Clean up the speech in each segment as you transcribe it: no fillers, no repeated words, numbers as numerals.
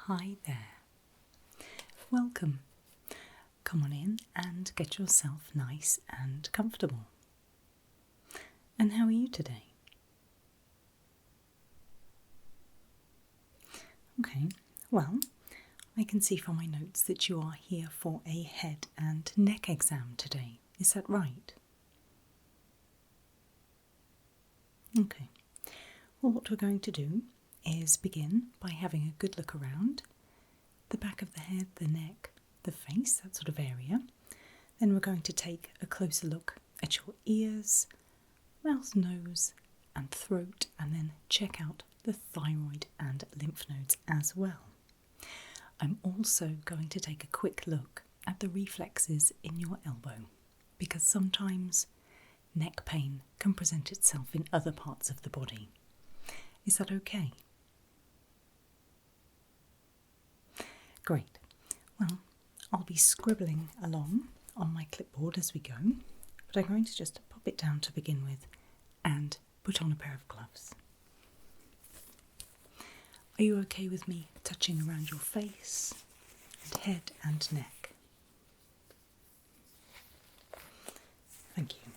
Hi there. Welcome. Come on in and get yourself nice and comfortable. And how are you today? Okay, well, I can see from my notes that you are here for a head and neck exam today. Is that right? Okay. Well, what we're going to do is begin by having a good look around the back of the head, the neck, the face, that sort of area. Then we're going to take a closer look at your ears, mouth, nose and throat, and then check out the thyroid and lymph nodes as well. I'm also going to take a quick look at the reflexes in your elbow, because sometimes neck pain can present itself in other parts of the body. Is that okay? Great. Well, I'll be scribbling along on my clipboard as we go, but I'm going to just pop it down to begin with and put on a pair of gloves. Are you okay with me touching around your face and head and neck? Thank you.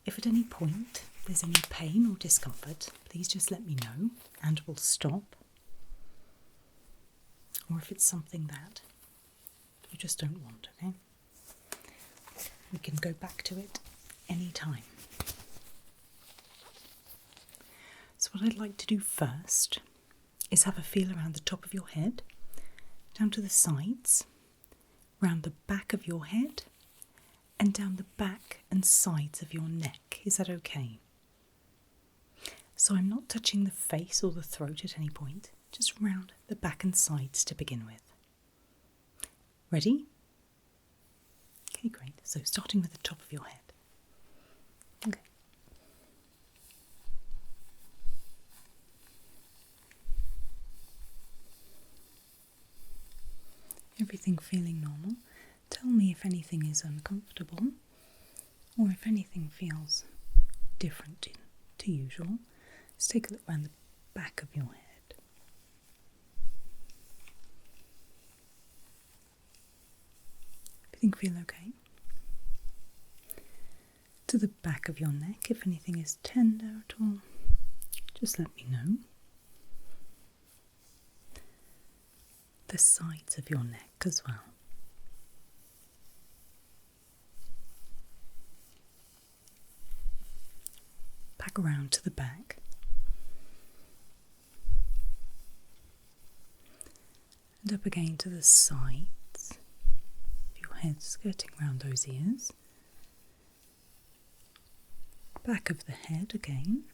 If at any point there's any pain or discomfort, please just let me know and we'll stop. Or if it's something that you just don't want, okay? We can go back to it any time. So what I'd like to do first is have a feel around the top of your head, down to the sides, round the back of your head, and down the back and sides of your neck. Is that okay? So I'm not touching the face or the throat at any point, just round the back and sides to begin with. Ready? Okay, great. So starting with the top of your head. Okay. Everything feeling normal? Tell me if anything is uncomfortable or if anything feels different to usual. Let's take a look around the back of your head. Everything feel okay? To the back of your neck, if anything is tender at all, just let me know. The sides of your neck as well. Back around to the back. And up again to the sides. Head skirting around those ears, back of the head again,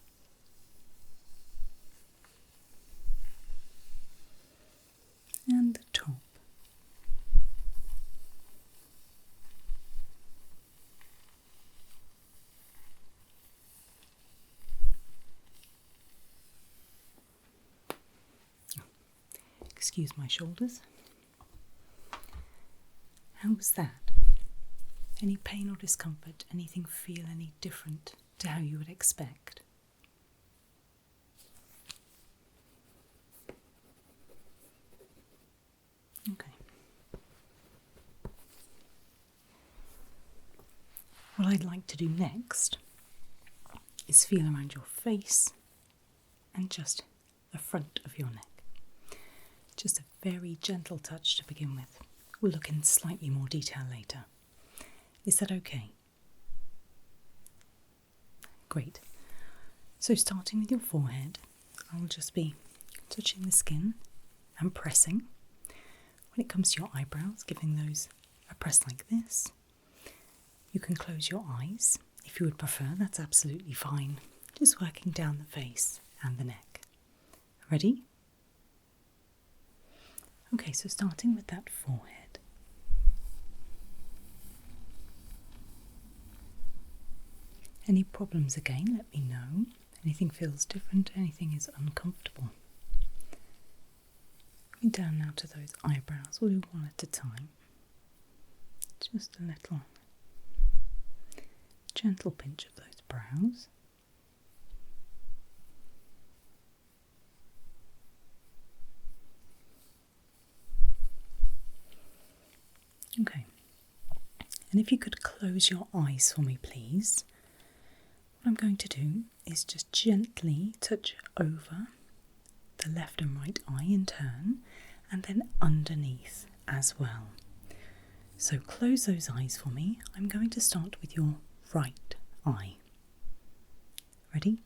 and the top. Excuse my shoulders. How was that? Any pain or discomfort? Anything feel any different to how you would expect? Okay. What I'd like to do next is feel around your face and just the front of your neck. Just a very gentle touch to begin with. We'll look in slightly more detail later. Is that okay? Great. So starting with your forehead, I'll just be touching the skin and pressing. When it comes to your eyebrows, giving those a press like this. You can close your eyes if you would prefer, that's absolutely fine. Just working down the face and the neck. Ready? Okay, so starting with that forehead. Any problems again, let me know. Anything feels different, anything is uncomfortable. Going down now to those eyebrows, we'll do one at a time. Just a little gentle pinch of those brows. And if you could close your eyes for me, please. What I'm going to do is just gently touch over the left and right eye in turn, and then underneath as well. So close those eyes for me. I'm going to start with your right eye. Ready?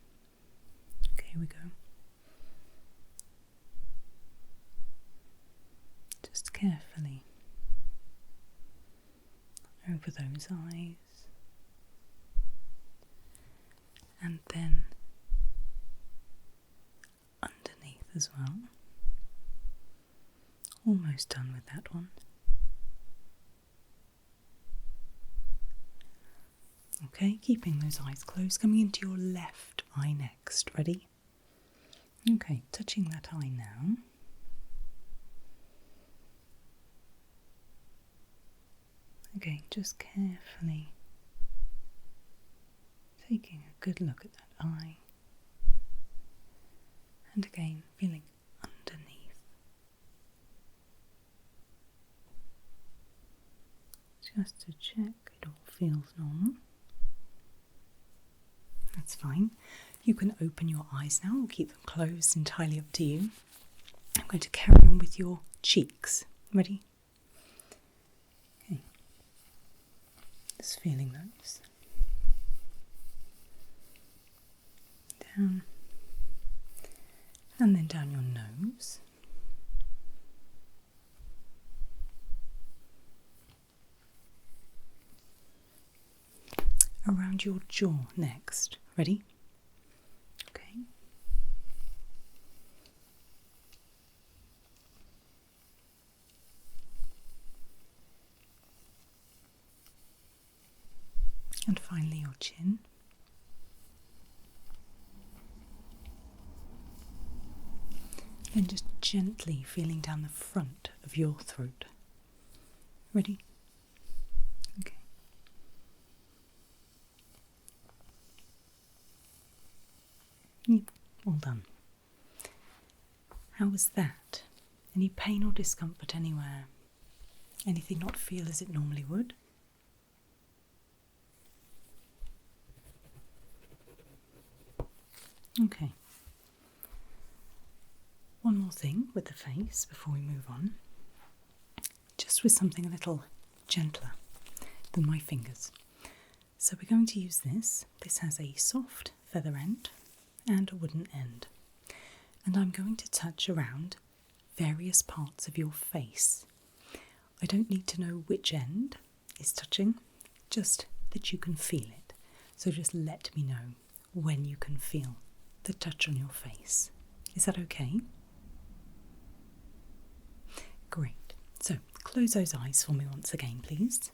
Okay, here we go. Just carefully over those eyes, and then underneath as well. Almost done with that one. Okay, keeping those eyes closed, coming into your left eye next. Ready? Okay, touching that eye now. Again, just carefully taking a good look at that eye. And again, feeling underneath. Just to check it all feels normal. That's fine. You can open your eyes now or keep them closed, entirely up to you. I'm going to carry on with your cheeks. Ready? Okay. Just feeling those. Down. And then down your nose. Around your jaw next. Ready? Okay. And finally your chin. Then just gently feeling down the front of your throat. Ready? Okay. All done. How was that? Any pain or discomfort anywhere? Anything not feel as it normally would? Okay. One more thing with the face before we move on. Just with something a little gentler than my fingers. So we're going to use this. This has a soft feather end and a wooden end. And I'm going to touch around various parts of your face. I don't need to know which end is touching, just that you can feel it. So just let me know when you can feel the touch on your face. Is that okay? Great. So close those eyes for me once again, please.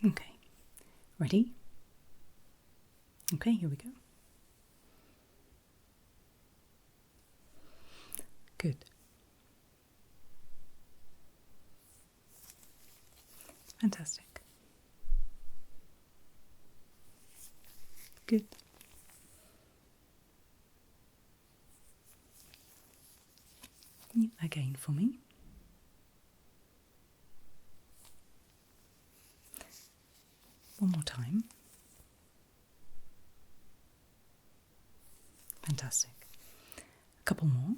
Okay. Ready? Okay, here we go. Good. Fantastic. Good. Again for me. One more time. Fantastic. A couple more.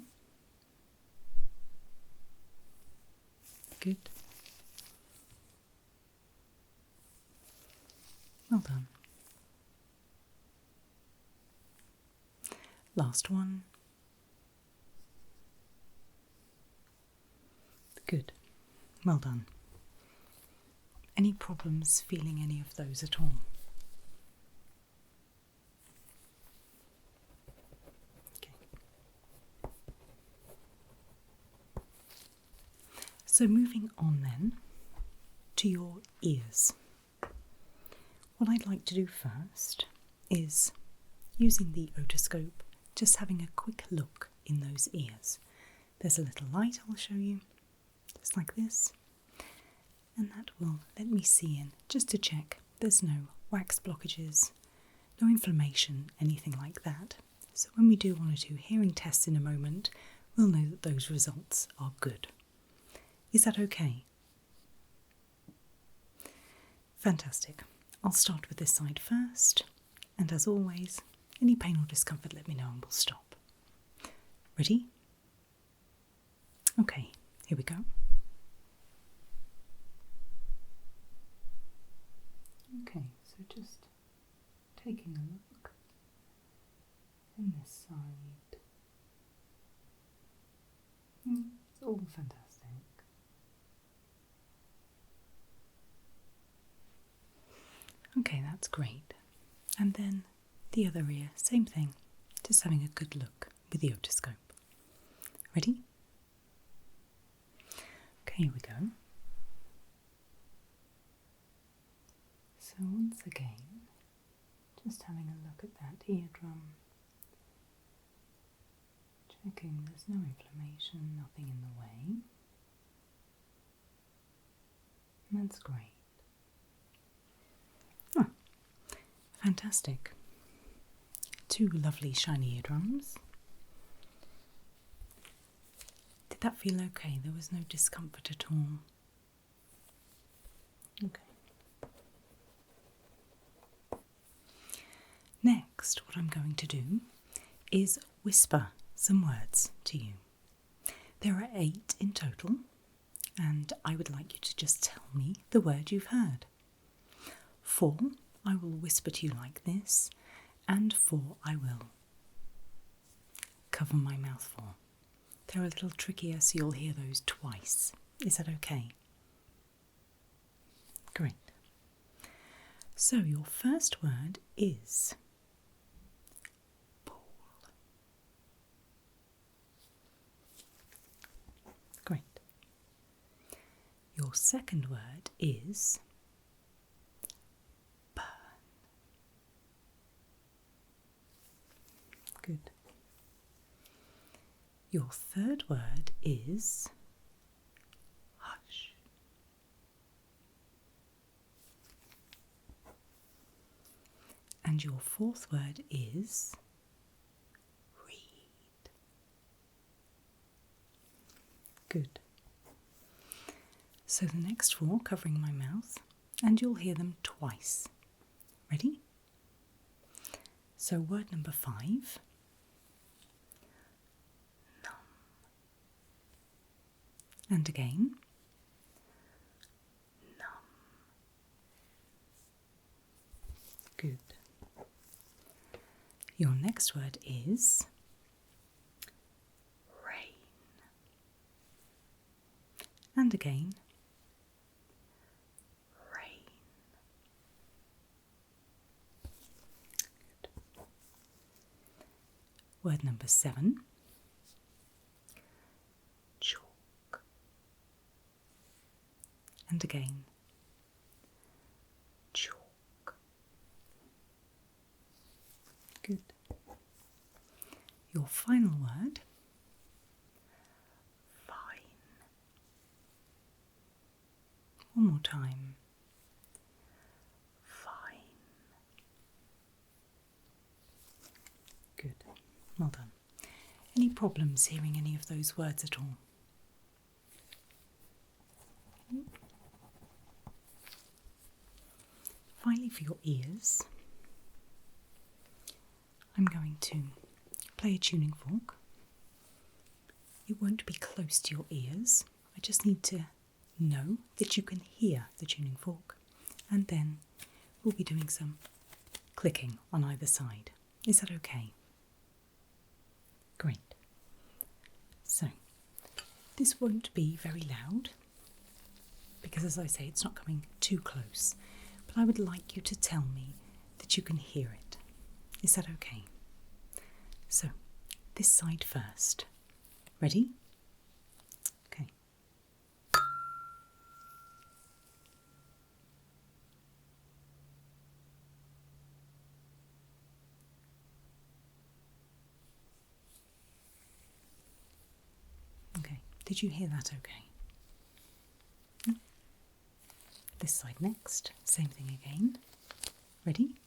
Good. Well done. Last one. Good. Well done. Any problems feeling any of those at all? Okay. So moving on then to your ears. What I'd like to do first is, using the otoscope, just having a quick look in those ears. There's a little light I'll show you, just like this, and that will let me see in just to check there's no wax blockages, no inflammation, anything like that. So when we do one or two hearing tests in a moment, we'll know that those results are good. Is that okay? Fantastic. I'll start with this side first, and as always, any pain or discomfort, let me know and we'll stop. Ready? Okay, here we go. Okay, so just taking a look in this side. It's all fantastic. Okay, that's great. And then the other ear, same thing, just having a good look with the otoscope. Ready? Okay, here we go. So once again, just having a look at that eardrum, checking there's no inflammation, nothing in the way. That's great. Oh, fantastic. Two lovely shiny eardrums. Did that feel okay? There was no discomfort at all? Okay. Next, what I'm going to do is whisper some words to you. There are 8 in total, and I would like you to just tell me the word you've heard. 4, I will whisper to you like this, and 4, I will cover my mouth for. They're a little trickier, so you'll hear those twice. Is that okay? Great. So your first word is pool. Great. Your second word is burn. Good. Your third word is hush. And your fourth word is read. Good. So the next 4 covering my mouth, and you'll hear them twice. Ready? So word number 5. And again, numb. Good. Your next word is rain. And again, rain. Good. Word number 7. And again, chalk. Good. Your final word, fine. One more time, fine. Good. Well done. Any problems hearing any of those words at all? Finally, for your ears, I'm going to play a tuning fork. It won't be close to your ears. I just need to know that you can hear the tuning fork, and then we'll be doing some clicking on either side. Is that okay? Great. So, this won't be very loud because, as I say, it's not coming too close. But I would like you to tell me that you can hear it. Is that okay? So, this side first. Ready? Okay. Okay. Did you hear that okay? This side next, same thing again. Ready?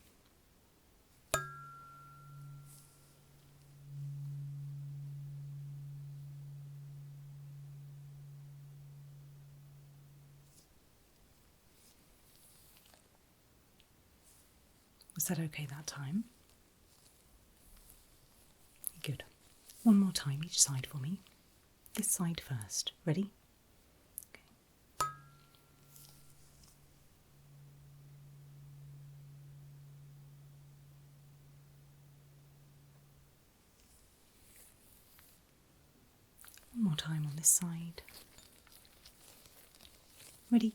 Was that okay that time? Good. One more time each side for me. This side first. Ready? Okay. One more time on this side. Ready?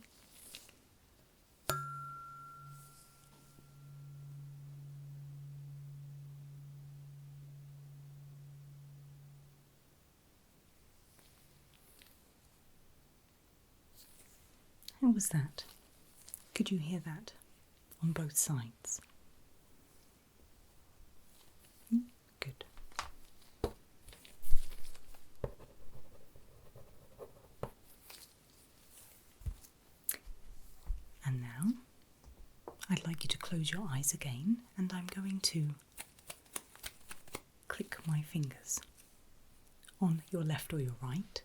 How was that? Could you hear that on both sides? Good. And now I'd like you to close your eyes again, and I'm going to click my fingers on your left or your right,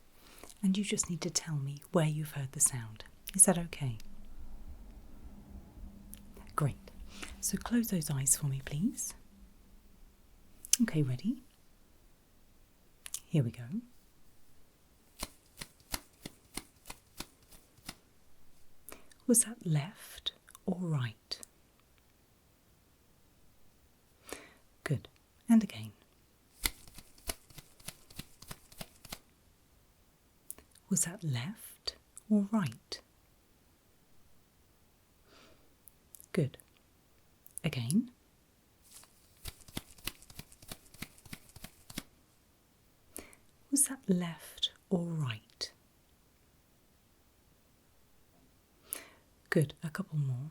and you just need to tell me where you've heard the sound. Is that okay? Great. So close those eyes for me, please. Okay, ready? Here we go. Was that left or right? Good. And again. Was that left or right? Good. Again. Was that left or right? Good. A couple more.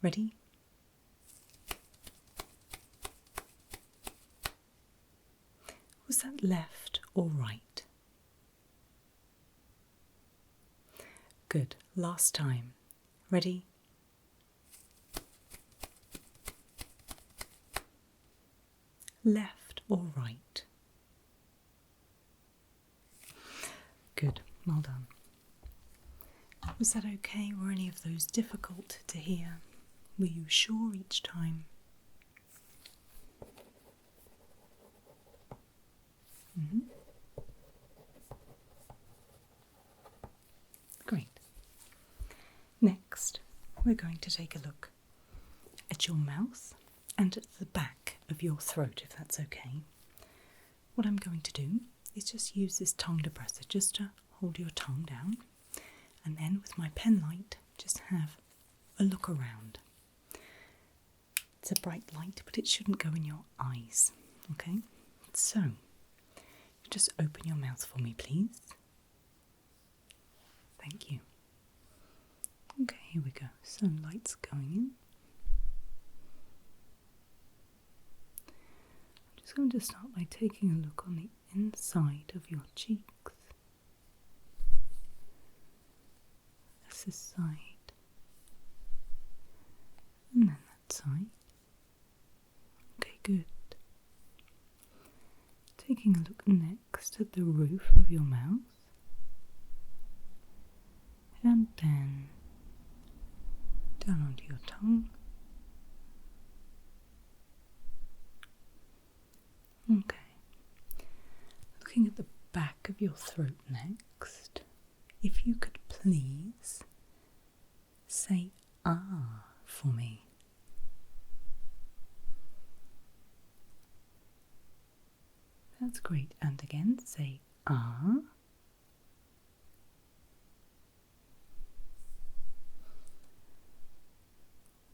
Ready? Was that left or right? Good. Last time. Ready? Left or right? Good. Well done. Was that okay? Were any of those difficult to hear? Were you sure each time? Great. Next, we're going to take a look at your mouth and at the back of your throat, if that's okay. What I'm going to do is just use this tongue depressor just to hold your tongue down, and then with my pen light just have a look around. It's a bright light, but it shouldn't go in your eyes, okay? So, just open your mouth for me, please. Thank you. Okay, here we go. So, light's going in. I'm just going to start by taking a look on the inside of your cheeks. This side. And then that side. Okay, good. Taking a look next at the roof of your mouth. And then down onto your tongue. Okay. Looking at the back of your throat next. If you could please say ah for me. That's great. And again, say ah.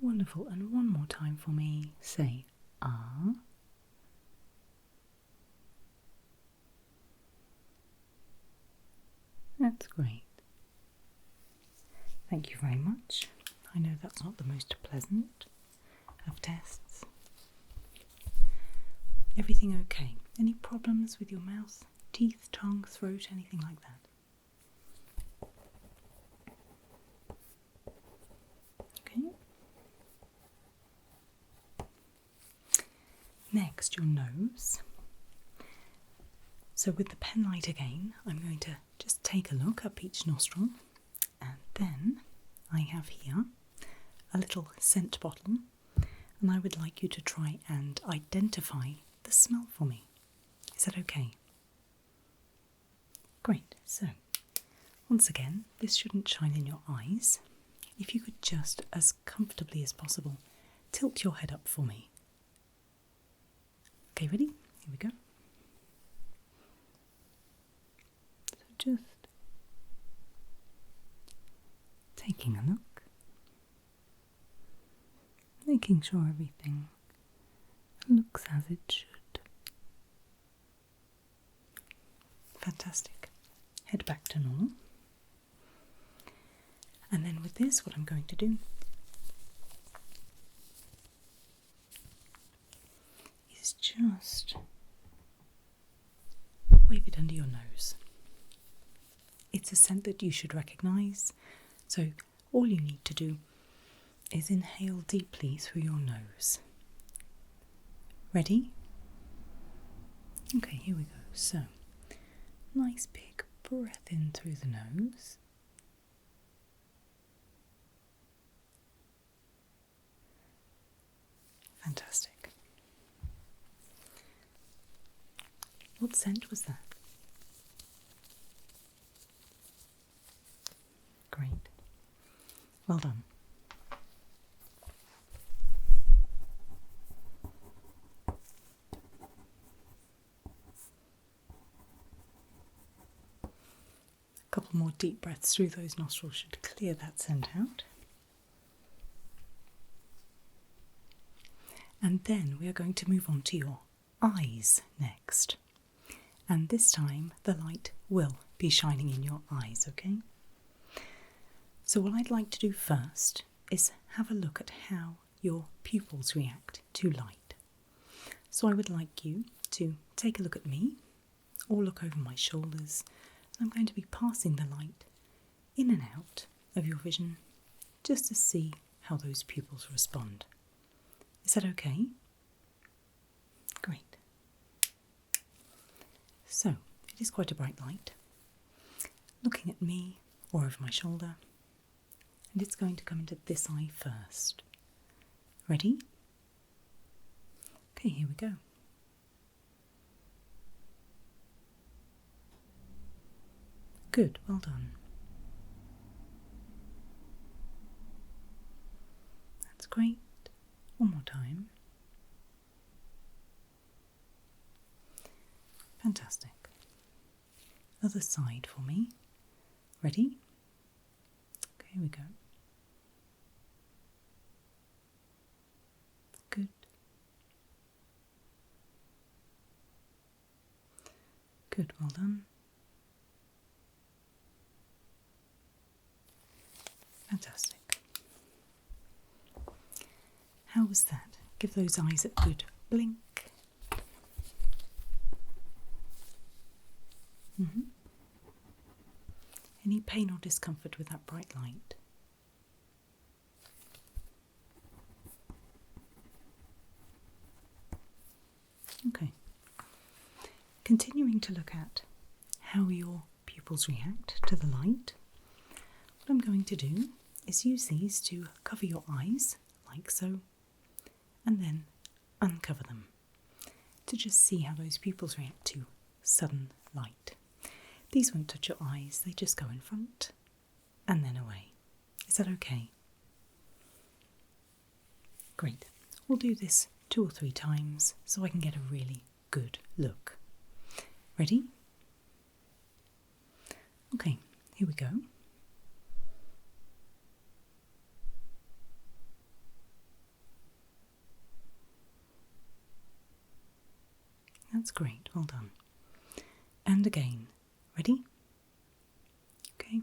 Wonderful. And one more time for me. Say ah. That's great. Thank you very much. I know that's not the most pleasant of tests. Everything okay? Any problems with your mouth, teeth, tongue, throat, anything like that? Okay. Next, your nose. So with the pen light again, I'm going to just take a look up each nostril, and then I have here a little scent bottle. and I would like you to try and identify the smell for me. Is that okay? Great, so once again, this shouldn't shine in your eyes. If you could just, as comfortably as possible, tilt your head up for me. Okay, ready? Here we go. So just taking a look, making sure everything looks as it should. Fantastic. Head back to normal. And then with this, what I'm going to do is just wave it under your nose. It's a scent that you should recognise, so all you need to do is inhale deeply through your nose. Ready? Okay, here we go. So, nice big breath in through the nose. Fantastic. What scent was that? Great. Well done. A couple more deep breaths through those nostrils should clear that scent out. And then we are going to move on to your eyes next. And this time the light will be shining in your eyes, okay? So what I'd like to do first is have a look at how your pupils react to light. So I would like you to take a look at me or look over my shoulders. I'm going to be passing the light in and out of your vision just to see how those pupils respond. Is that okay? Great. So, it is quite a bright light. Looking at me or over my shoulder, and it's going to come into this eye first. Ready? Okay, here we go. Good, well done. That's great. One more time. Fantastic. Other side for me. Ready? Okay, here we go. Good. Good, well done. Fantastic. How was that? Give those eyes a good blink. Any pain or discomfort with that bright light? Okay. Continuing to look at how your pupils react to the light, what I'm going to do is use these to cover your eyes, like so, and then uncover them to just see how those pupils react to sudden light. These won't touch your eyes, they just go in front and then away. Is that okay? Great. We'll do this 2 or 3 times so I can get a really good look. Ready? Okay, here we go. That's great, well done. And again, ready? Okay.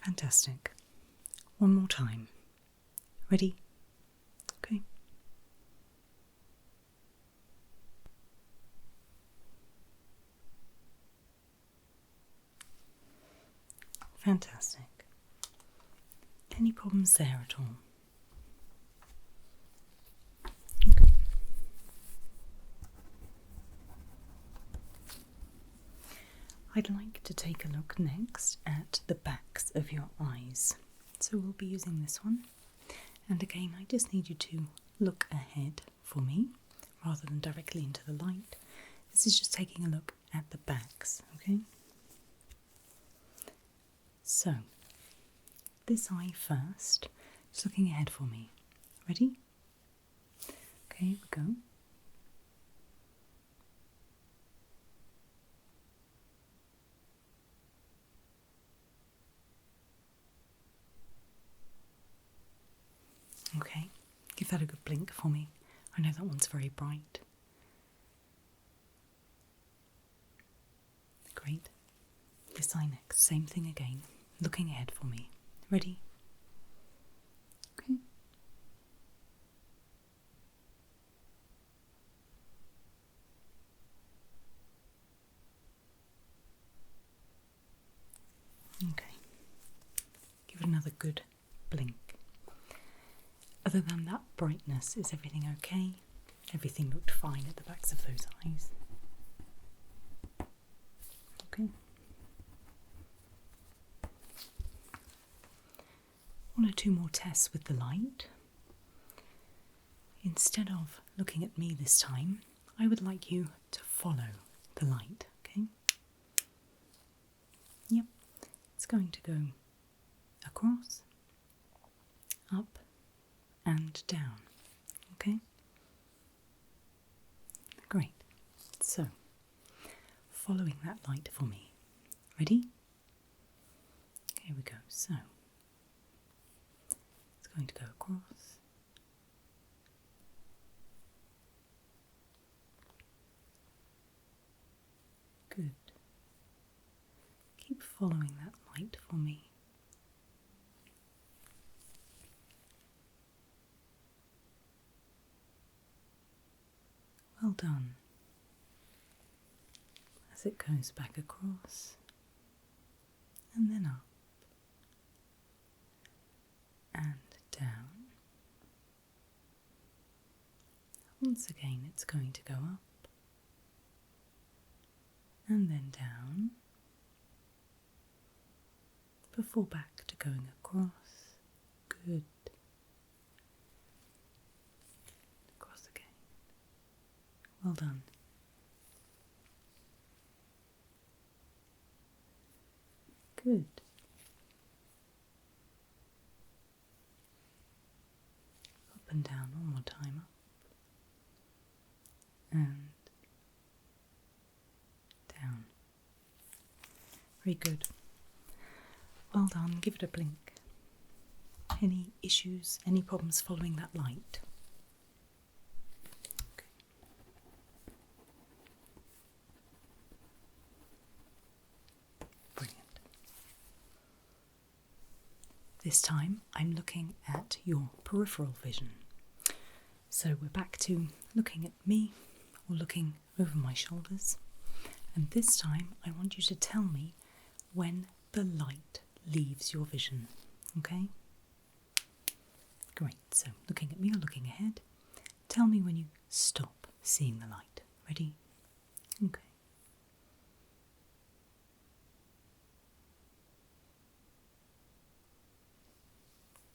Fantastic. One more time. Ready? Okay. Fantastic. Any problems there at all? Okay. I'd like to take a look next at the backs of your eyes. So we'll be using this one. And again, I just need you to look ahead for me rather than directly into the light. This is just taking a look at the backs, okay? So, this eye first, just looking ahead for me. Ready? Okay, here we go. Okay, give that a good blink for me. I know that one's very bright. Great. This eye next, same thing again. Looking ahead for me. Ready? Okay. Okay. Give it another good blink. Other than that brightness, is everything okay? Everything looked fine at the backs of those eyes. Okay. One or two more tests with the light. Instead of looking at me this time, I would like you to follow the light, okay? Yep, it's going to go across, up, and down, okay? Great. So, following that light for me. Ready? Here we go. So, it's going to go across. Good. Keep following that light for me. Well done. As it goes back across and then up and down. Once again, it's going to go up and then down before back to going across. Good. Across again. Well done. Good. Up and down one more time. Up and down. Very good. Well done. Give it a blink. Any issues, any problems following that light? Okay. Brilliant. This time I'm looking at your peripheral vision. So we're back to looking at me or looking over my shoulders. And this time I want you to tell me when the light leaves your vision. Okay? Great. So looking at me or looking ahead, tell me when you stop seeing the light. Ready? Okay.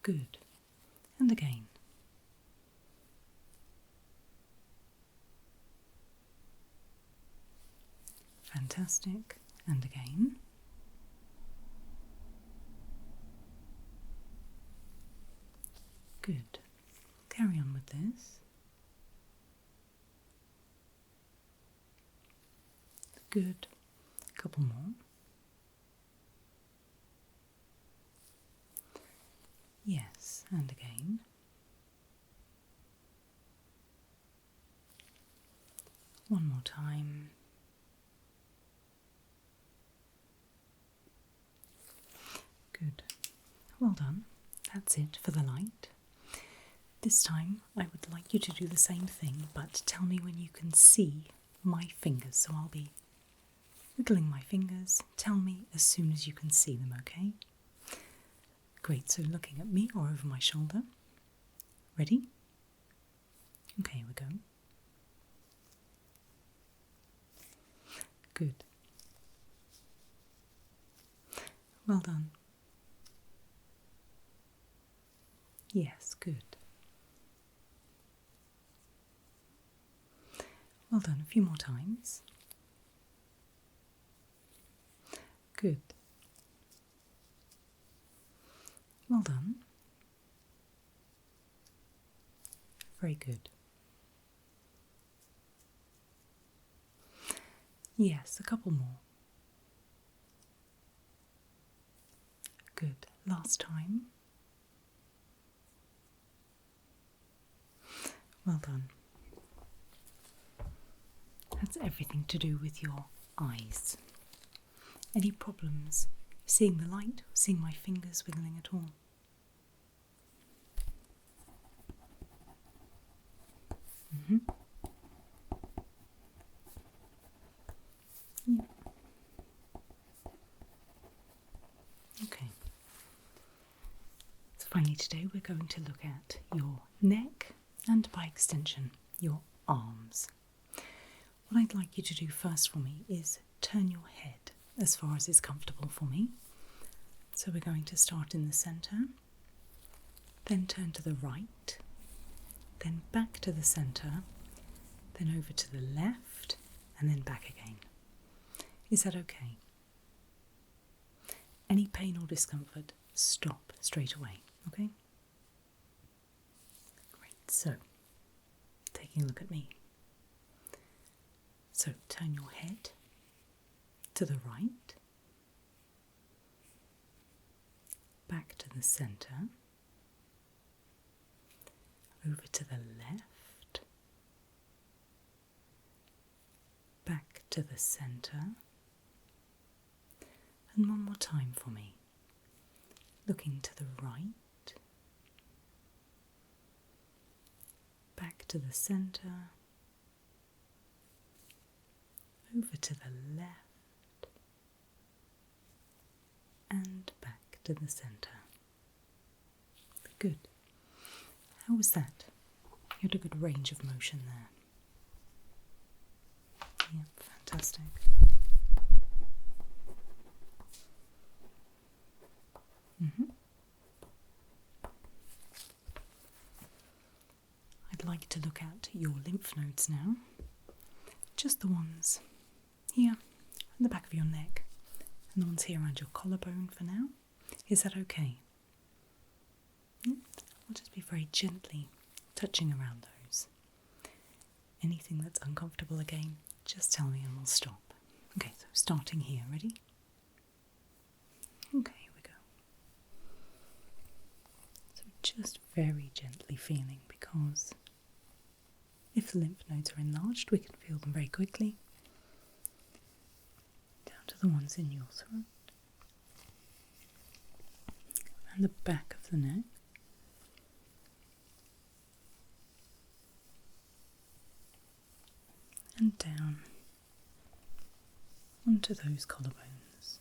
Good. And again. Fantastic. And again. Good. Carry on with this. Good. A couple more. Yes, and again. One more time. Good. Well done. That's it for the light. This time I would like you to do the same thing, but tell me when you can see my fingers. So I'll be wiggling my fingers. Tell me as soon as you can see them, okay? Great, so looking at me or over my shoulder. Ready? Okay, here we go. Good. Well done. Yes, good. Well done. A few more times. Good. Well done. Very good. Yes, a couple more. Good. Last time. Well done. That's everything to do with your eyes. Any problems seeing the light, seeing my fingers wiggling at all? Yeah. Okay. So finally today we're going to look at your neck and by extension your arms. What I'd like you to do first for me is turn your head as far as is comfortable for me. So we're going to start in the centre, then turn to the right, then back to the centre, then over to the left, and then back again. Is that okay? Any pain or discomfort, stop straight away, okay? Great, so, taking a look at me. So, turn your head to the right, back to the centre, over to the left, back to the centre, and one more time for me. Looking to the right, back to the centre, over to the left, and back to the centre. Good. How was that? You had a good range of motion there. Yep, fantastic. I'd like to look at your lymph nodes now. Just the ones here, at the back of your neck, and the ones here around your collarbone for now. Is that okay? I'll just be very gently touching around those. Anything that's uncomfortable again, just tell me and we'll stop. Okay, so starting here, ready? Okay, here we go. So just very gently feeling, because if the lymph nodes are enlarged, we can feel them very quickly. Down to the ones in your throat and the back of the neck. And down onto those collarbones. Is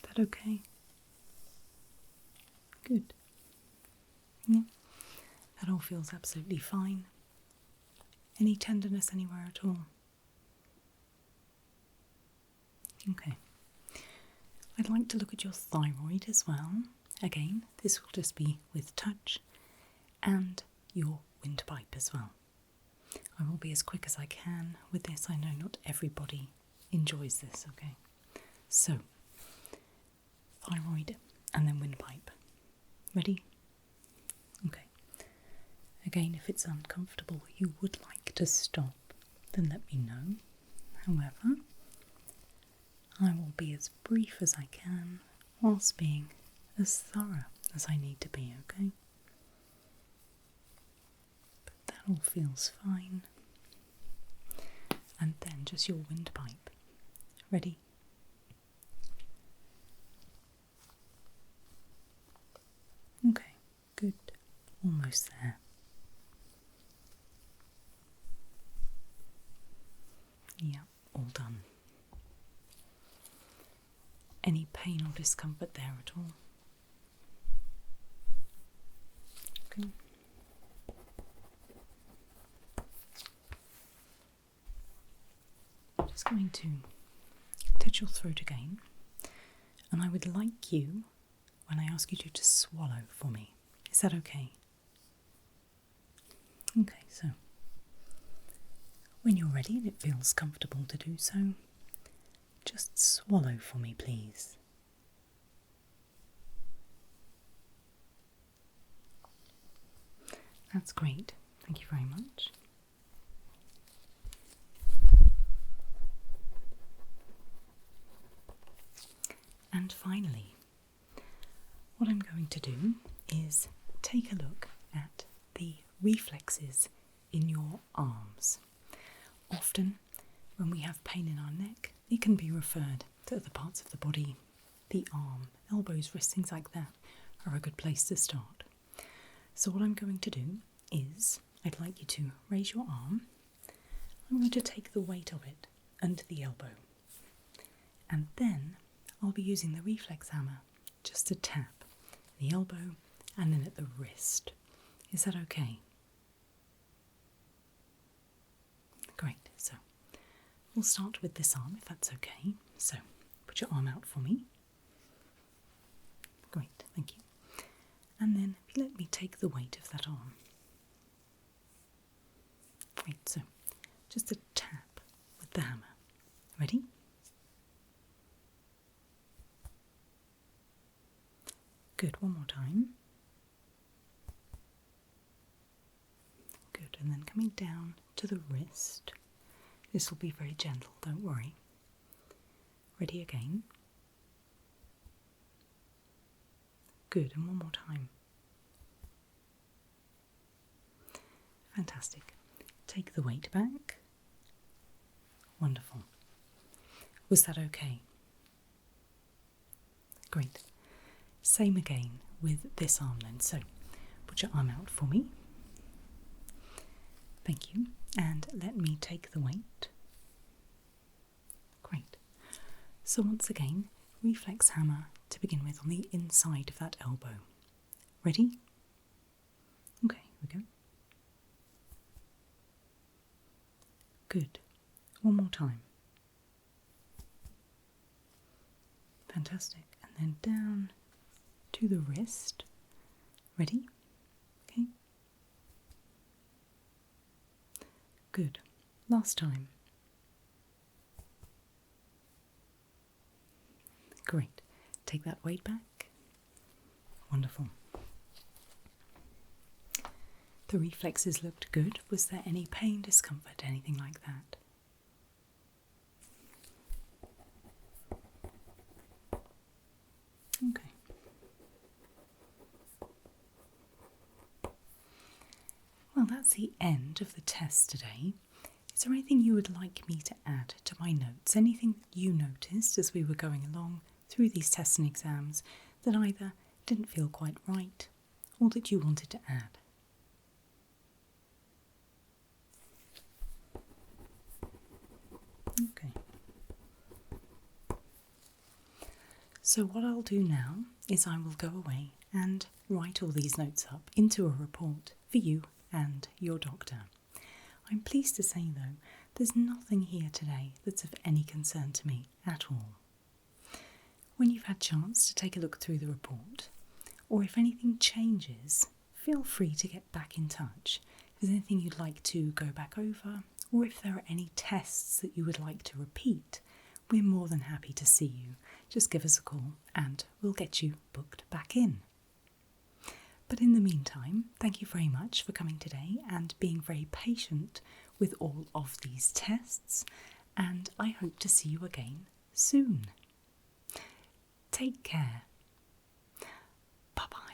that okay? Good. Yeah, that all feels absolutely fine. Any tenderness anywhere at all? Okay. I'd like to look at your thyroid as well. Again, this will just be with touch, and your windpipe as well. I will be as quick as I can with this. I know not everybody enjoys this, okay? So, thyroid and then windpipe. Ready? Okay. Again, if it's uncomfortable, you would like to stop, then let me know. However, I will be as brief as I can whilst being as thorough as I need to be, okay? But that all feels fine. And then just your windpipe. Ready? Okay, good. Almost there. Yeah, all done. Any pain or discomfort there at all? Okay. just going to touch your throat again, and I would like you, when I ask you to swallow for me. Is that okay? Okay, so when you're ready and it feels comfortable to do so, just swallow for me, please. That's great. Thank you very much. And finally, what I'm going to do is take a look at the reflexes in your arms. Often, when we have pain in our neck, it can be referred to other parts of the body. The arm, elbows, wrists, things like that are a good place to start. So what I'm going to do is, I'd like you to raise your arm. I'm going to take the weight of it under the elbow. And then I'll be using the reflex hammer just to tap the elbow and then at the wrist. Is that okay? Great, so we'll start with this arm if that's okay. So put your arm out for me. Great, thank you. And then let me take the weight of that arm. Great, so just a tap with the hammer. Ready? Good, one more time. Good, and then coming down to the wrist. This will be very gentle, don't worry. Ready again. Good, and one more time. Fantastic. Take the weight back. Wonderful. Was that okay? Great. Same again with this arm then. So put your arm out for me. Thank you. And let me take the weight. Great. So once again, reflex hammer to begin with on the inside of that elbow. Ready? Okay, here we go. Good. One more time. Fantastic. And then down to the wrist. Ready? Okay. Good. Last time. Great. Take that weight back. Wonderful. The reflexes looked good. Was there any pain, discomfort, anything like that? Okay. Well, that's the end of the test today. Is there anything you would like me to add to my notes? Anything you noticed as we were going along through these tests and exams that either didn't feel quite right or that you wanted to add? Okay. So what I'll do now is I will go away and write all these notes up into a report for you and your doctor. I'm pleased to say, though, there's nothing here today that's of any concern to me at all. When you've had a chance to take a look through the report, or if anything changes, feel free to get back in touch. If there's anything you'd like to go back over, or if there are any tests that you would like to repeat, we're more than happy to see you. Just give us a call and we'll get you booked back in. But in the meantime, thank you very much for coming today and being very patient with all of these tests, and I hope to see you again soon. Take care. Bye-bye.